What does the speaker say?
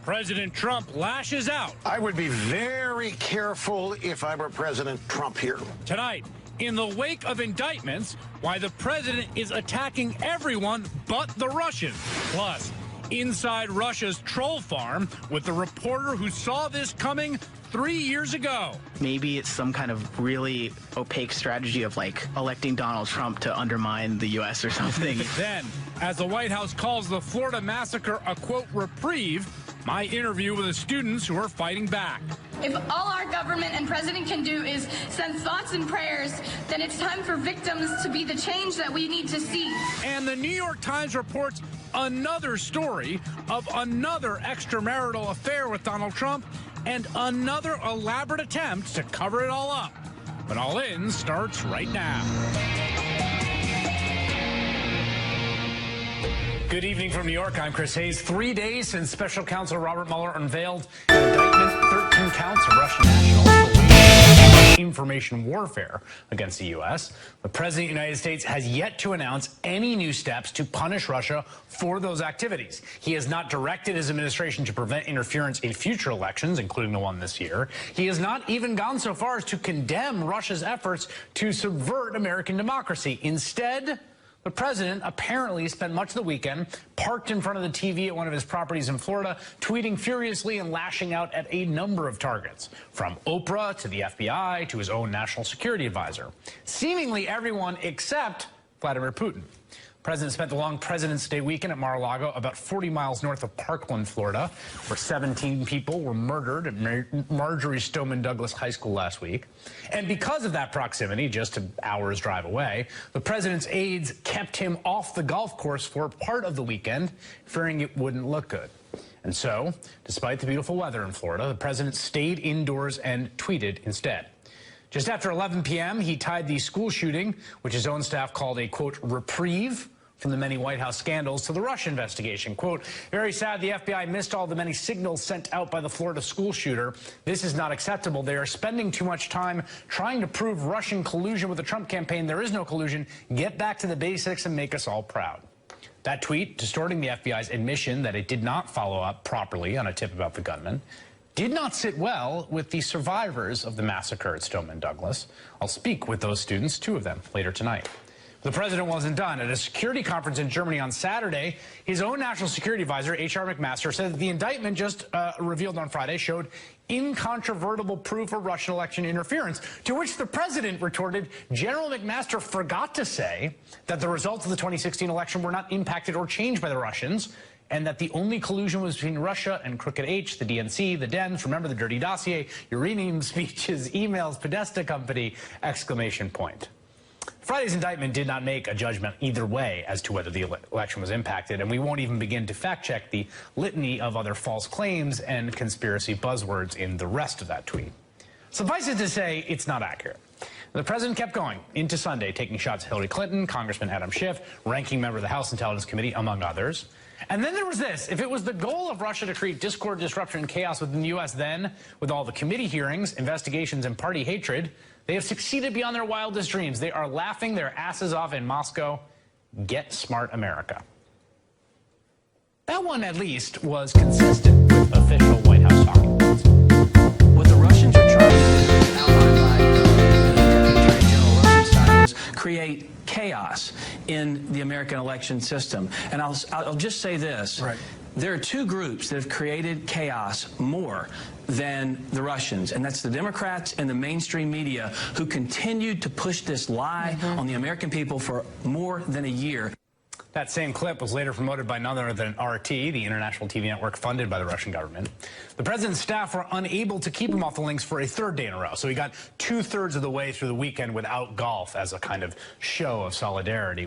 President Trump lashes out. I would be very careful if I were President Trump here. Tonight, in the wake of indictments, why the president is attacking everyone but the Russians. Plus, inside Russia's troll farm with the reporter who saw this coming 3 years ago. Maybe it's some kind of really opaque strategy of like electing Donald Trump to undermine the U.S. or something. Then, as the White House calls the Florida massacre a, quote, reprieve, my interview with the students who are fighting back. If all our government and president can do is send thoughts and prayers, then it's time for victims to be the change that we need to see. And the New York Times reports another story of another extramarital affair with Donald Trump and another elaborate attempt to cover it all up. But All In starts right now. Good evening from New York. I'm Chris Hayes. 3 days since Special Counsel Robert Mueller unveiled an indictment, 13 counts of Russian nationals for information warfare against the U.S. The President of the United States has yet to announce any new steps to punish Russia for those activities. He has not directed his administration to prevent interference in future elections, including the one this year. He has not even gone so far as to condemn Russia's efforts to subvert American democracy. Instead, the president apparently spent much of the weekend parked in front of the TV at one of his properties in Florida, tweeting furiously and lashing out at a number of targets, from Oprah to the FBI to his own national security advisor. Seemingly everyone except Vladimir Putin. The president spent the long President's Day weekend at Mar-a-Lago, about 40 miles north of Parkland, Florida, where 17 people were murdered at Marjorie Stoneman Douglas High School last week. And because of that proximity, just an hour's drive away, the president's aides kept him off the golf course for part of the weekend, fearing it wouldn't look good. And so, despite the beautiful weather in Florida, the president stayed indoors and tweeted instead. Just after 11 p.m., he tied the school shooting, which his own staff called a, quote, reprieve from the many White House scandals, to the Russia investigation. Quote, very sad the FBI missed all the many signals sent out by the Florida school shooter. This is not acceptable. They are spending too much time trying to prove Russian collusion with the Trump campaign. There is no collusion. Get back to the basics and make us all proud. That tweet, distorting the FBI's admission that it did not follow up properly on a tip about the gunman, did not sit well with the survivors of the massacre at Stoneman Douglas. I'll speak with those students, two of them, later tonight. The president wasn't done. At a security conference in Germany on Saturday, his own national security advisor, H.R. McMaster, said that the indictment just revealed on Friday showed incontrovertible proof of Russian election interference, to which the president retorted, General McMaster forgot to say that the results of the 2016 election were not impacted or changed by the Russians, and that the only collusion was between Russia and Crooked H, the DNC, the Dems, remember the dirty dossier, uranium speeches, emails, Podesta Company, exclamation point. Friday's indictment did not make a judgment either way as to whether the election was impacted, and we won't even begin to fact-check the litany of other false claims and conspiracy buzzwords in the rest of that tweet. Suffice it to say, it's not accurate. The president kept going into Sunday, taking shots at Hillary Clinton, Congressman Adam Schiff, ranking member of the House Intelligence Committee, among others. And then there was this. If it was the goal of Russia to create discord, disruption, and chaos within the U.S., then, with all the committee hearings, investigations, and party hatred, they have succeeded beyond their wildest dreams. They are laughing their asses off in Moscow. Get smart, America. That one, at least, was consistent with official White House talking points. What the Russians are trying to do, outlined by Attorney General Rosenstein, was create chaos in the American election system. And I'll just say this. Right. There are two groups that have created chaos more than the Russians, and that's the Democrats and the mainstream media, who continued to push this lie on the American people for more than a year. That same clip was later promoted by none other than RT, the international TV network funded by the Russian government. The president's staff were unable to keep him off the links for a third day in a row, so he got 2/3 of the way through the weekend without golf as a kind of show of solidarity.